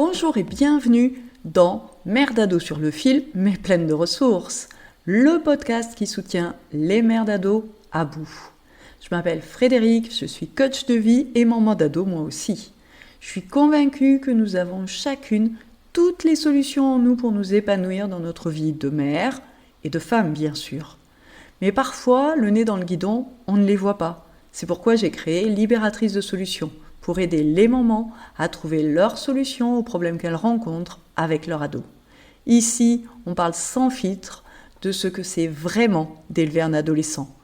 Bonjour et bienvenue dans Mère d'ado sur le fil, mais pleine de ressources, le podcast qui soutient les mères d'ado à bout. Je m'appelle Frédéric, je suis coach de vie et maman d'ado moi aussi. Je suis convaincue que nous avons chacune toutes les solutions en nous pour nous épanouir dans notre vie de mère et de femme bien sûr. Mais parfois, le nez dans le guidon, on ne les voit pas. C'est pourquoi j'ai créé Libératrice de solutions, pour aider les mamans à trouver leurs solutions aux problèmes qu'elles rencontrent avec leur ado. Ici, on parle sans filtre de ce que c'est vraiment d'élever un adolescent.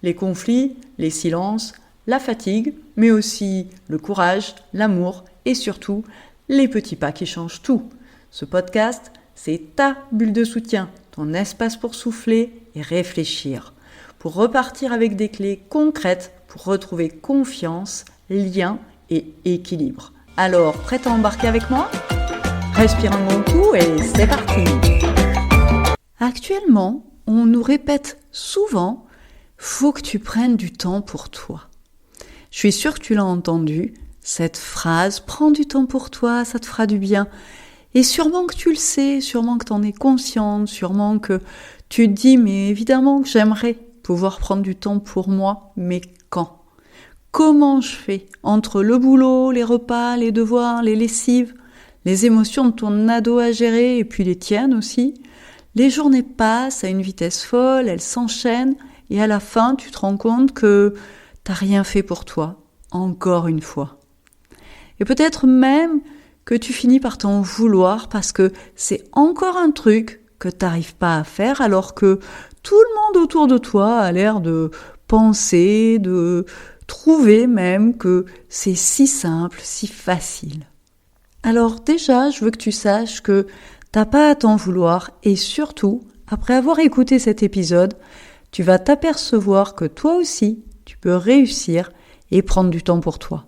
Les conflits, les silences, la fatigue, mais aussi le courage, l'amour et surtout les petits pas qui changent tout. Ce podcast, c'est ta bulle de soutien, ton espace pour souffler et réfléchir, pour repartir avec des clés concrètes pour retrouver confiance, lien et équilibre. Alors, prête à embarquer avec moi ? Respire un bon coup et c'est parti ! Actuellement, on nous répète souvent « faut que tu prennes du temps pour toi ». Je suis sûre que tu l'as entendu, cette phrase « prends du temps pour toi, ça te fera du bien ». Et sûrement que tu le sais, sûrement que tu en es consciente, sûrement que tu te dis « mais évidemment que j'aimerais pouvoir prendre du temps pour moi, mais quand ?» Comment je fais entre le boulot, les repas, les devoirs, les lessives, les émotions de ton ado à gérer et puis les tiennes aussi. Les journées passent à une vitesse folle, elles s'enchaînent et à la fin, tu te rends compte que t'as rien fait pour toi, encore une fois. Et peut-être même que tu finis par t'en vouloir parce que c'est encore un truc que t'arrives pas à faire alors que tout le monde autour de toi a l'air de penser, de trouver même que c'est si simple, si facile. Alors déjà, je veux que tu saches que t'as pas à t'en vouloir et surtout, après avoir écouté cet épisode, tu vas t'apercevoir que toi aussi, tu peux réussir et prendre du temps pour toi.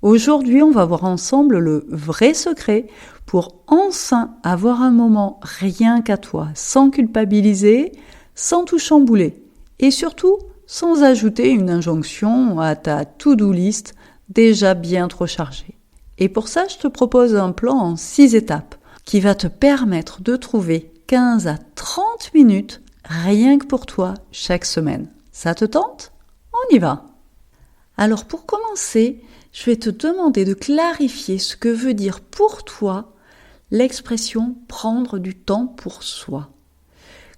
Aujourd'hui, on va voir ensemble le vrai secret pour enfin avoir un moment rien qu'à toi, sans culpabiliser, sans tout chambouler et surtout sans ajouter une injonction à ta to-do list déjà bien trop chargée. Et pour ça, je te propose un plan en 6 étapes qui va te permettre de trouver 15 à 30 minutes rien que pour toi chaque semaine. Ça te tente ? On y va ! Alors pour commencer, je vais te demander de clarifier ce que veut dire pour toi l'expression « prendre du temps pour soi ».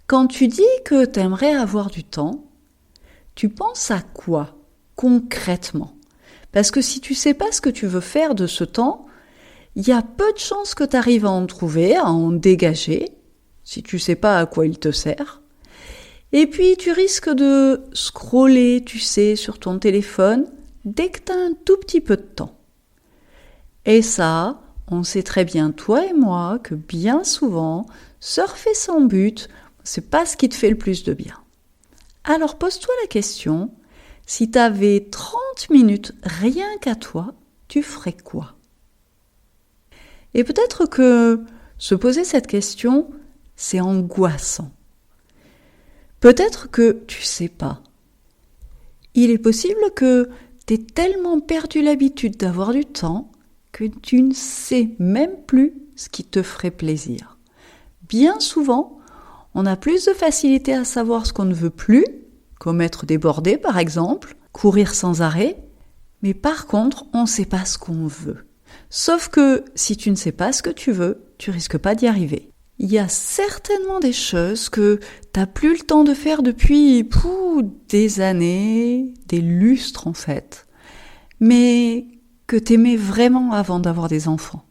Quand tu dis que tu aimerais avoir du temps, tu penses à quoi concrètement ? Parce que si tu sais pas ce que tu veux faire de ce temps, il y a peu de chances que tu arrives à en trouver, à en dégager, si tu sais pas à quoi il te sert. Et puis tu risques de scroller, tu sais, sur ton téléphone dès que tu as un tout petit peu de temps. Et ça, on sait très bien, toi et moi, que bien souvent, surfer sans but, c'est pas ce qui te fait le plus de bien. Alors pose-toi la question, si tu avais 30 minutes rien qu'à toi, tu ferais quoi ? Et peut-être que se poser cette question, c'est angoissant. Peut-être que tu sais pas. Il est possible que tu aies tellement perdu l'habitude d'avoir du temps que tu ne sais même plus ce qui te ferait plaisir. Bien souvent, on a plus de facilité à savoir ce qu'on ne veut plus, comme être débordé par exemple, courir sans arrêt, mais par contre, on ne sait pas ce qu'on veut. Sauf que si tu ne sais pas ce que tu veux, tu risques pas d'y arriver. Il y a certainement des choses que tu n'as plus le temps de faire depuis des années, des lustres en fait, mais que tu aimais vraiment avant d'avoir des enfants.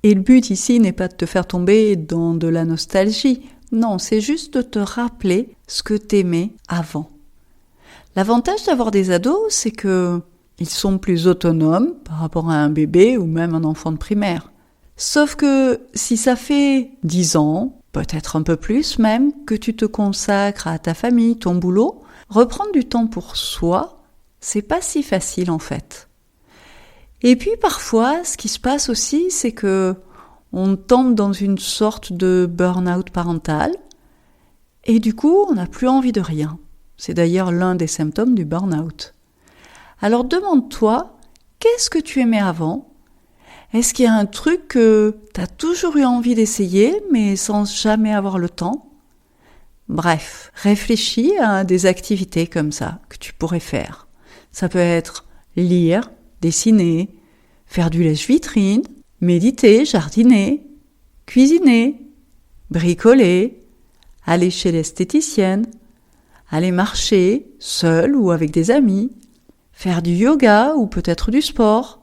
Et le but ici n'est pas de te faire tomber dans de la nostalgie. Non, c'est juste de te rappeler ce que t'aimais avant. L'avantage d'avoir des ados, c'est que ils sont plus autonomes par rapport à un bébé ou même un enfant de primaire. Sauf que si ça fait 10 ans, peut-être un peu plus même, que tu te consacres à ta famille, ton boulot, reprendre du temps pour soi, c'est pas si facile en fait. Et puis parfois, ce qui se passe aussi, c'est que on tombe dans une sorte de burn-out parental et du coup, on n'a plus envie de rien. C'est d'ailleurs l'un des symptômes du burn-out. Alors demande-toi, qu'est-ce que tu aimais avant ? Est-ce qu'il y a un truc que tu as toujours eu envie d'essayer, mais sans jamais avoir le temps? Bref, réfléchis à des activités comme ça que tu pourrais faire. Ça peut être lire, dessiner, faire du lèche-vitrine, méditer, jardiner, cuisiner, bricoler, aller chez l'esthéticienne, aller marcher seul ou avec des amis, faire du yoga ou peut-être du sport.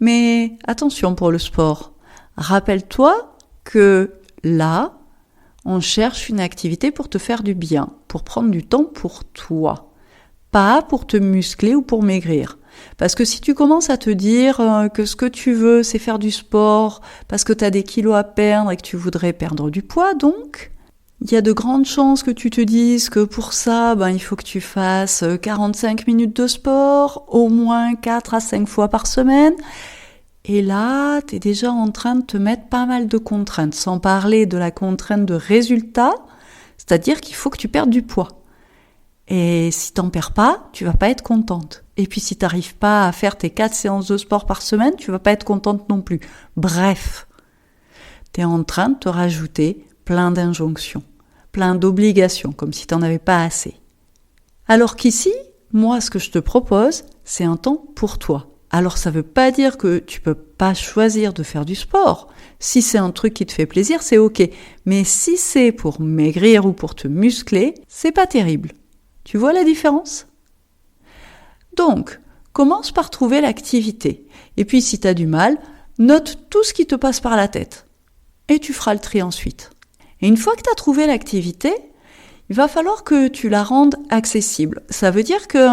Mais attention pour le sport. Rappelle-toi que là, on cherche une activité pour te faire du bien, pour prendre du temps pour toi, pas pour te muscler ou pour maigrir. Parce que si tu commences à te dire que ce que tu veux, c'est faire du sport, parce que tu as des kilos à perdre et que tu voudrais perdre du poids, donc, il y a de grandes chances que tu te dises que pour ça, il faut que tu fasses 45 minutes de sport, au moins 4 à 5 fois par semaine. Et là, tu es déjà en train de te mettre pas mal de contraintes, sans parler de la contrainte de résultat, c'est-à-dire qu'il faut que tu perdes du poids. Et si t'en perds pas, tu vas pas être contente. Et puis si t'arrives pas à faire tes 4 séances de sport par semaine, tu vas pas être contente non plus. Bref, t'es en train de te rajouter plein d'injonctions, plein d'obligations, comme si t'en avais pas assez. Alors qu'ici, moi, ce que je te propose, c'est un temps pour toi. Alors ça veut pas dire que tu peux pas choisir de faire du sport. Si c'est un truc qui te fait plaisir, c'est ok. Mais si c'est pour maigrir ou pour te muscler, c'est pas terrible. Tu vois la différence? Donc, commence par trouver l'activité. Et puis si t'as du mal, note tout ce qui te passe par la tête. Et tu feras le tri ensuite. Et une fois que t'as trouvé l'activité, il va falloir que tu la rendes accessible. Ça veut dire que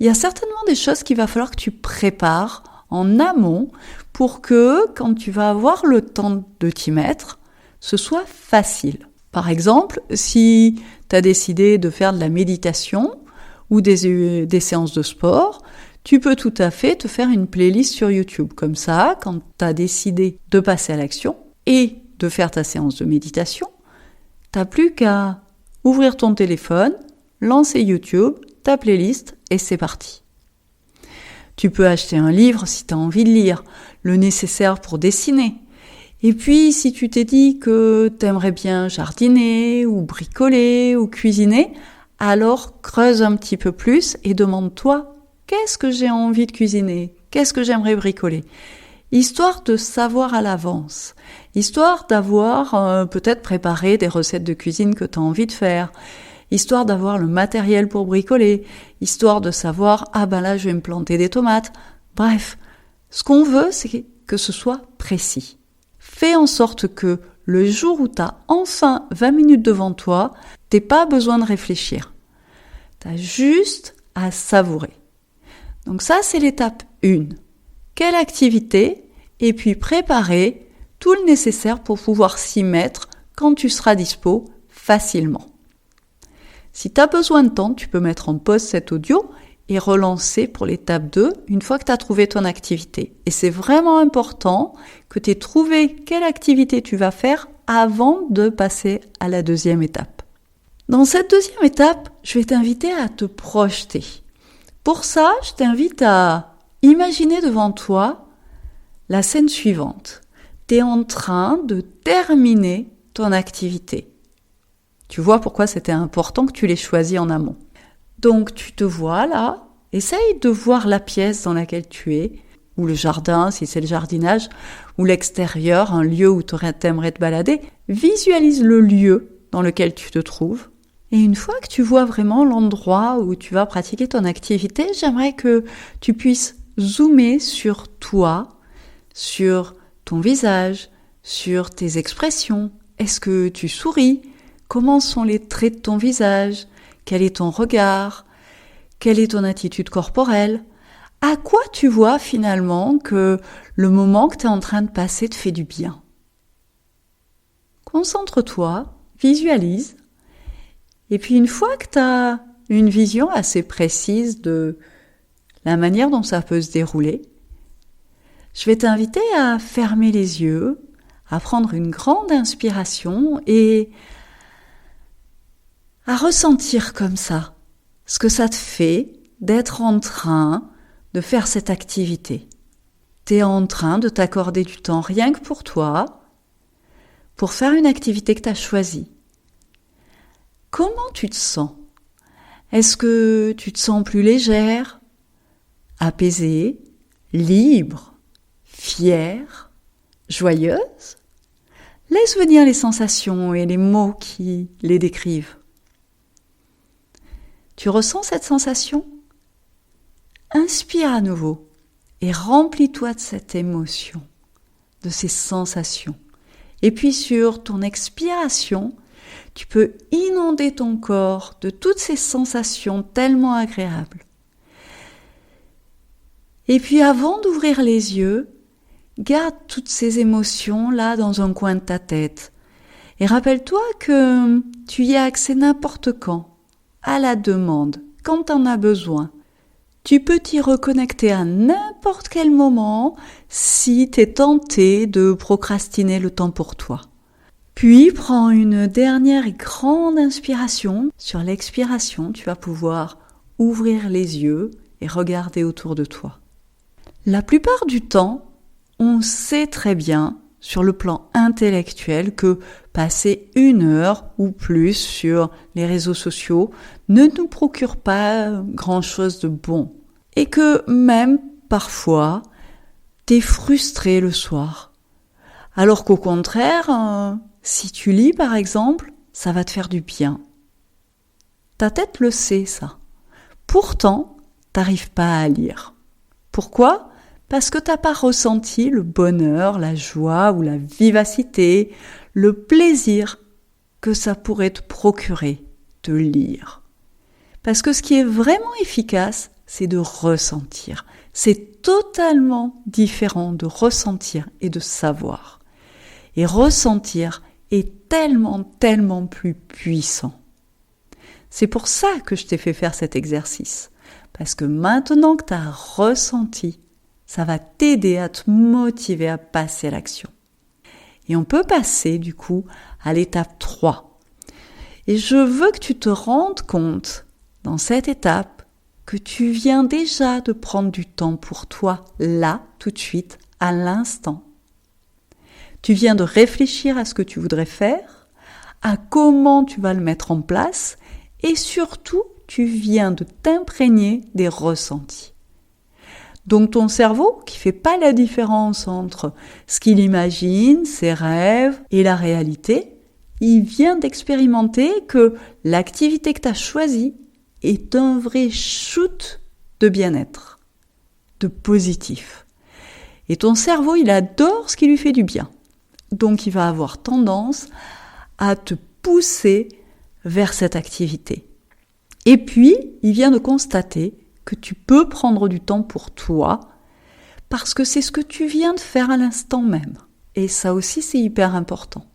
il y a certainement des choses qu'il va falloir que tu prépares en amont pour que, quand tu vas avoir le temps de t'y mettre, ce soit facile. Par exemple, si tu as décidé de faire de la méditation ou des séances de sport, tu peux tout à fait te faire une playlist sur YouTube. Comme ça, quand tu as décidé de passer à l'action et de faire ta séance de méditation, tu n'as plus qu'à ouvrir ton téléphone, lancer YouTube, ta playlist et c'est parti. Tu peux acheter un livre si tu as envie de lire, le nécessaire pour dessiner. Et puis, si tu t'es dit que t'aimerais bien jardiner ou bricoler ou cuisiner, alors creuse un petit peu plus et demande-toi qu'est-ce que j'ai envie de cuisiner, qu'est-ce que j'aimerais bricoler. Histoire de savoir à l'avance, histoire d'avoir peut-être préparé des recettes de cuisine que tu as envie de faire, histoire d'avoir le matériel pour bricoler, histoire de savoir, là je vais me planter des tomates. Bref, ce qu'on veut, c'est que ce soit précis. Fais en sorte que le jour où tu as enfin 20 minutes devant toi, t'aies pas besoin de réfléchir. Tu as juste à savourer. Donc ça, c'est l'étape 1. Quelle activité? Et puis préparer tout le nécessaire pour pouvoir s'y mettre quand tu seras dispo facilement. Si tu as besoin de temps, tu peux mettre en pause cet audio et relancer pour l'étape 2 une fois que tu as trouvé ton activité. Et c'est vraiment important que tu aies trouvé quelle activité tu vas faire avant de passer à la deuxième étape. Dans cette deuxième étape, je vais t'inviter à te projeter. Pour ça, je t'invite à imaginer devant toi la scène suivante. Tu es en train de terminer ton activité. Tu vois pourquoi c'était important que tu l'aies choisi en amont. Donc tu te vois là, essaye de voir la pièce dans laquelle tu es, ou le jardin si c'est le jardinage, ou l'extérieur, un lieu où tu aimerais te balader. Visualise le lieu dans lequel tu te trouves. Et une fois que tu vois vraiment l'endroit où tu vas pratiquer ton activité, j'aimerais que tu puisses zoomer sur toi, sur ton visage, sur tes expressions. Est-ce que tu souris? Comment sont les traits de ton visage? Quel est ton regard? Quelle est ton attitude corporelle? À quoi tu vois finalement que le moment que tu es en train de passer te fait du bien? Concentre-toi, visualise. Et puis une fois que tu as une vision assez précise de la manière dont ça peut se dérouler, je vais t'inviter à fermer les yeux, à prendre une grande inspiration et à ressentir comme ça ce que ça te fait d'être en train de faire cette activité. tu es en train de t'accorder du temps rien que pour toi, pour faire une activité que tu as choisie. Comment tu te sens ? Est-ce que tu te sens plus légère, apaisée, libre, fière, joyeuse ? Laisse venir les sensations et les mots qui les décrivent. Tu ressens cette sensation ? Inspire à nouveau et remplis-toi de cette émotion, de ces sensations. Et puis sur ton expiration, tu peux inonder ton corps de toutes ces sensations tellement agréables. Et puis avant d'ouvrir les yeux, garde toutes ces émotions-là dans un coin de ta tête. Et rappelle-toi que tu y as accès n'importe quand, à la demande, quand tu en as besoin. Tu peux t'y reconnecter à n'importe quel moment si tu es tenté de procrastiner le temps pour toi. Puis, prends une dernière et grande inspiration. Sur l'expiration, tu vas pouvoir ouvrir les yeux et regarder autour de toi. La plupart du temps, on sait très bien, sur le plan intellectuel, que passer 1 heure ou plus sur les réseaux sociaux ne nous procure pas grand-chose de bon. Et que même, parfois, t'es frustré le soir. Alors qu'au contraire, si tu lis par exemple, ça va te faire du bien. Ta tête le sait, ça. Pourtant, t'arrives pas à lire. Pourquoi ? Parce que t'as pas ressenti le bonheur, la joie ou la vivacité, le plaisir que ça pourrait te procurer de lire. Parce que ce qui est vraiment efficace, c'est de ressentir. C'est totalement différent de ressentir et de savoir. Et ressentir est tellement plus puissant. C'est pour ça que je t'ai fait faire cet exercice. Parce que maintenant que tu as ressenti, ça va t'aider à te motiver à passer à l'action. Et on peut passer du coup à l'étape 3. Et je veux que tu te rendes compte dans cette étape que tu viens déjà de prendre du temps pour toi, là, tout de suite, à l'instant. Tu viens de réfléchir à ce que tu voudrais faire, à comment tu vas le mettre en place, et surtout, tu viens de t'imprégner des ressentis. Donc ton cerveau, qui fait pas la différence entre ce qu'il imagine, ses rêves et la réalité, il vient d'expérimenter que l'activité que tu as choisie est un vrai shoot de bien-être, de positif. Et ton cerveau, il adore ce qui lui fait du bien. Donc il va avoir tendance à te pousser vers cette activité. Et puis, il vient de constater que tu peux prendre du temps pour toi parce que c'est ce que tu viens de faire à l'instant même. Et ça aussi, c'est hyper important.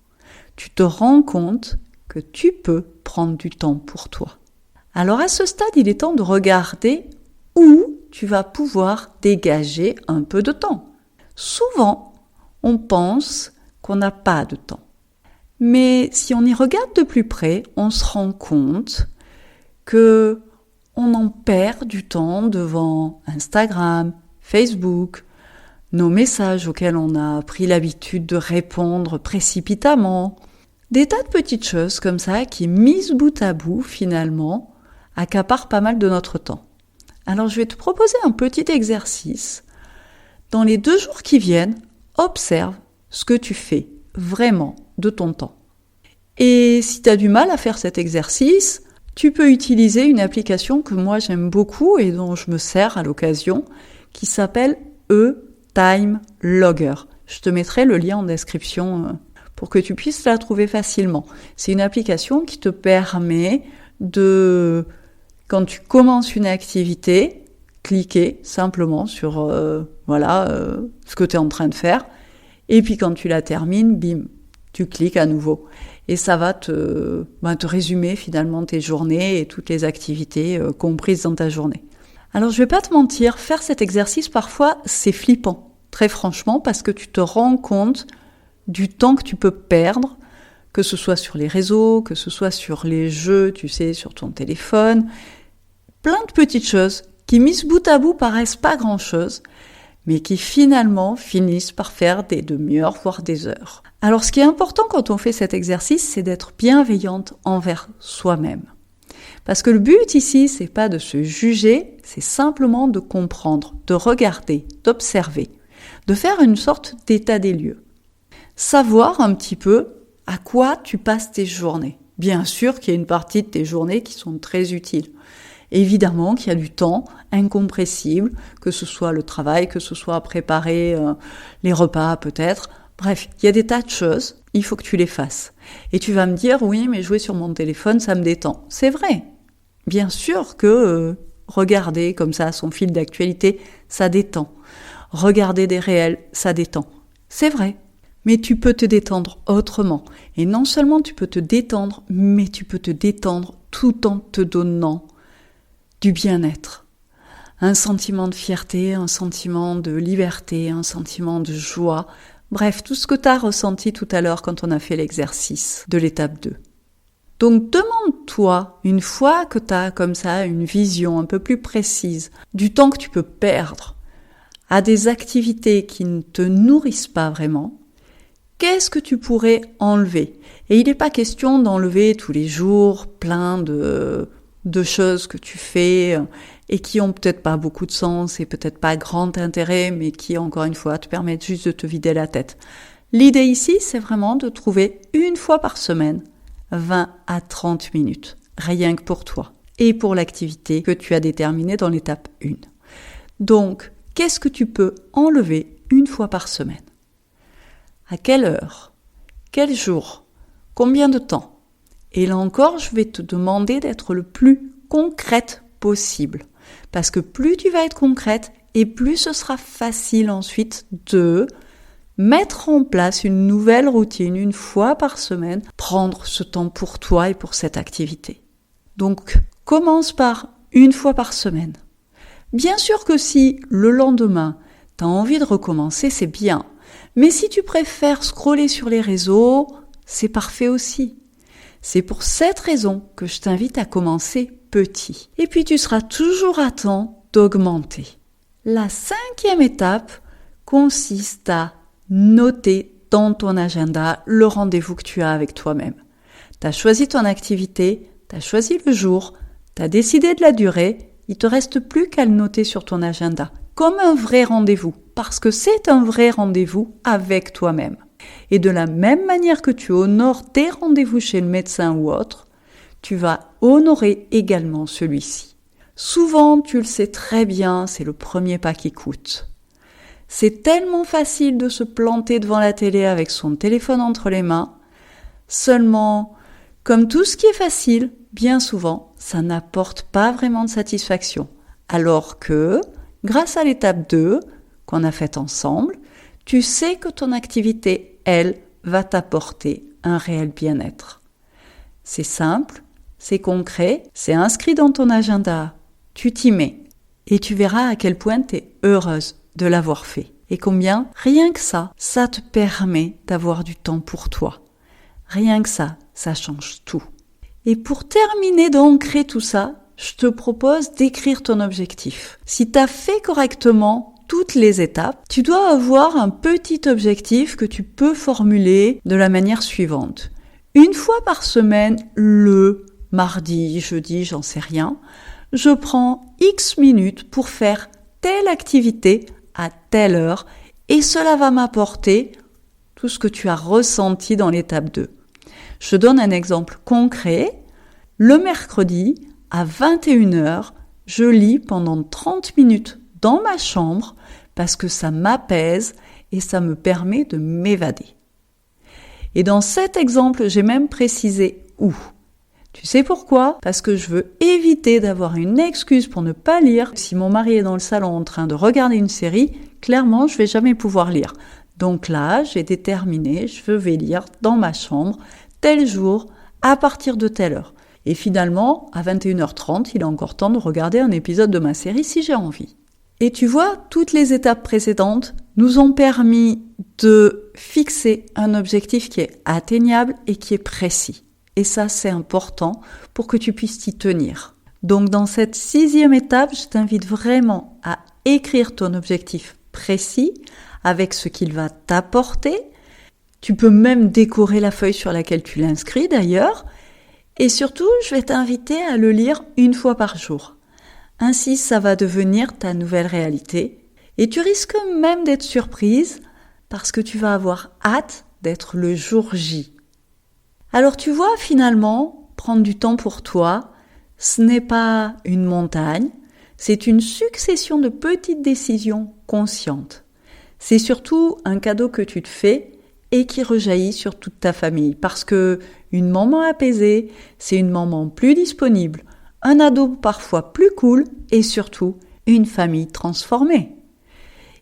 Tu te rends compte que tu peux prendre du temps pour toi. Alors à ce stade, il est temps de regarder où tu vas pouvoir dégager un peu de temps. Souvent, on pense qu'on n'a pas de temps. Mais si on y regarde de plus près, on se rend compte que on en perd du temps devant Instagram, Facebook, nos messages auxquels on a pris l'habitude de répondre précipitamment. Des tas de petites choses comme ça qui, mises bout à bout, finalement, accaparent pas mal de notre temps. Alors je vais te proposer un petit exercice. Dans les 2 jours qui viennent, observe ce que tu fais vraiment de ton temps. Et si tu as du mal à faire cet exercice, tu peux utiliser une application que moi j'aime beaucoup et dont je me sers à l'occasion, qui s'appelle E-Time Logger. Je te mettrai le lien en description pour que tu puisses la trouver facilement. C'est une application qui te permet de, quand tu commences une activité, cliquer simplement sur ce que tu es en train de faire. Et puis quand tu la termines, bim, tu cliques à nouveau. Et ça va te résumer finalement tes journées et toutes les activités comprises dans ta journée. Alors je vais pas te mentir, faire cet exercice parfois c'est flippant, très franchement, parce que tu te rends compte du temps que tu peux perdre, que ce soit sur les réseaux, que ce soit sur les jeux, tu sais, sur ton téléphone. Plein de petites choses qui mises bout à bout paraissent pas grand-chose, mais qui finalement finissent par faire des demi-heures, voire des heures. Alors ce qui est important quand on fait cet exercice, c'est d'être bienveillante envers soi-même. Parce que le but ici, c'est pas de se juger, c'est simplement de comprendre, de regarder, d'observer, de faire une sorte d'état des lieux. Savoir un petit peu à quoi tu passes tes journées. Bien sûr qu'il y a une partie de tes journées qui sont très utiles. Évidemment qu'il y a du temps incompressible, que ce soit le travail, que ce soit préparer les repas peut-être. Bref, il y a des tas de choses, il faut que tu les fasses. Et tu vas me dire, oui, mais jouer sur mon téléphone, ça me détend. C'est vrai. Bien sûr que regarder comme ça son fil d'actualité, ça détend. Regarder des réels, ça détend. C'est vrai. Mais tu peux te détendre autrement. Et non seulement tu peux te détendre, mais tu peux te détendre tout en te donnant du bien-être. Un sentiment de fierté, un sentiment de liberté, un sentiment de joie. Bref, tout ce que tu as ressenti tout à l'heure quand on a fait l'exercice de l'étape 2. Donc demande-toi, une fois que tu as comme ça une vision un peu plus précise du temps que tu peux perdre à des activités qui ne te nourrissent pas vraiment, qu'est-ce que tu pourrais enlever ? Et il n'est pas question d'enlever tous les jours plein de choses que tu fais et qui ont peut-être pas beaucoup de sens et peut-être pas grand intérêt, mais qui, encore une fois, te permettent juste de te vider la tête. L'idée ici, c'est vraiment de trouver une fois par semaine 20 à 30 minutes, rien que pour toi et pour l'activité que tu as déterminée dans l'étape 1. Donc, qu'est-ce que tu peux enlever une fois par semaine ? À quelle heure ? Quel jour ? Combien de temps ? Et là encore, je vais te demander d'être le plus concrète possible. Parce que plus tu vas être concrète, et plus ce sera facile ensuite de mettre en place une nouvelle routine une fois par semaine, prendre ce temps pour toi et pour cette activité. Donc, commence par une fois par semaine. Bien sûr que si le lendemain, tu as envie de recommencer, c'est bien. Mais si tu préfères scroller sur les réseaux, c'est parfait aussi. C'est pour cette raison que je t'invite à commencer petit. Et puis tu seras toujours à temps d'augmenter. La 5e étape consiste à noter dans ton agenda le rendez-vous que tu as avec toi-même. Tu as choisi ton activité, tu as choisi le jour, tu as décidé de la durée, il te reste plus qu'à le noter sur ton agenda, comme un vrai rendez-vous, parce que c'est un vrai rendez-vous avec toi-même. Et de la même manière que tu honores tes rendez-vous chez le médecin ou autre, tu vas honorer également celui-ci. Souvent, tu le sais très bien, c'est le premier pas qui coûte. C'est tellement facile de se planter devant la télé avec son téléphone entre les mains. Seulement, comme tout ce qui est facile, bien souvent, ça n'apporte pas vraiment de satisfaction. Alors que, grâce à l'étape 2, qu'on a faite ensemble, tu sais que ton activité, elle, va t'apporter un réel bien-être. C'est simple, c'est concret, c'est inscrit dans ton agenda, tu t'y mets et tu verras à quel point tu es heureuse de l'avoir fait. Et combien, rien que ça te permet d'avoir du temps pour toi. Rien que ça change tout. Et pour terminer d'ancrer tout ça, je te propose d'écrire ton objectif. Si tu as fait correctement toutes les étapes, tu dois avoir un petit objectif que tu peux formuler de la manière suivante. Une fois par semaine, le mardi, jeudi, j'en sais rien, je prends X minutes pour faire telle activité à telle heure et cela va m'apporter tout ce que tu as ressenti dans l'étape 2. Je donne un exemple concret. Le mercredi, à 21h, je lis pendant 30 minutes dans ma chambre parce que ça m'apaise et ça me permet de m'évader. Et dans cet exemple, j'ai même précisé où. Tu sais pourquoi ? Parce que je veux éviter d'avoir une excuse pour ne pas lire. Si mon mari est dans le salon en train de regarder une série, clairement, je vais jamais pouvoir lire. Donc là, j'ai déterminé, je vais lire dans ma chambre, tel jour, à partir de telle heure. Et finalement, à 21h30, il est encore temps de regarder un épisode de ma série si j'ai envie. Et tu vois, toutes les étapes précédentes nous ont permis de fixer un objectif qui est atteignable et qui est précis. Et ça, c'est important pour que tu puisses t'y tenir. Donc, dans cette 6e étape, je t'invite vraiment à écrire ton objectif précis avec ce qu'il va t'apporter. Tu peux même décorer la feuille sur laquelle tu l'inscris d'ailleurs. Et surtout, je vais t'inviter à le lire 1 fois par jour. Ainsi, ça va devenir ta nouvelle réalité. Et tu risques même d'être surprise parce que tu vas avoir hâte d'être le jour J. Alors tu vois, finalement, prendre du temps pour toi, ce n'est pas une montagne, c'est une succession de petites décisions conscientes. C'est surtout un cadeau que tu te fais et qui rejaillit sur toute ta famille. Parce que une maman apaisée, c'est une maman plus disponible, un ado parfois plus cool et surtout une famille transformée.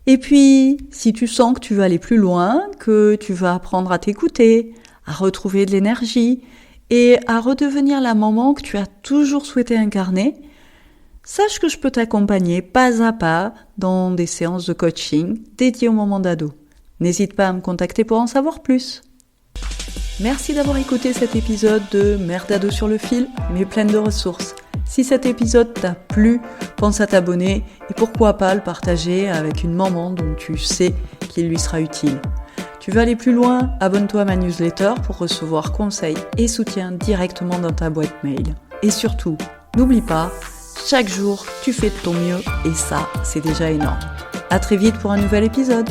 Et puis, si tu sens que tu veux aller plus loin, que tu veux apprendre à t'écouter, à retrouver de l'énergie et à redevenir la maman que tu as toujours souhaité incarner, sache que je peux t'accompagner pas à pas dans des séances de coaching dédiées au moment d'ado. N'hésite pas à me contacter pour en savoir plus. Merci d'avoir écouté cet épisode de Mère d'ado sur le fil, mais pleine de ressources. Si cet épisode t'a plu, pense à t'abonner et pourquoi pas le partager avec une maman dont tu sais qu'il lui sera utile. Tu veux aller plus loin? Abonne-toi à ma newsletter pour recevoir conseils et soutien directement dans ta boîte mail. Et surtout, n'oublie pas, chaque jour, tu fais de ton mieux et ça, c'est déjà énorme. À très vite pour un nouvel épisode.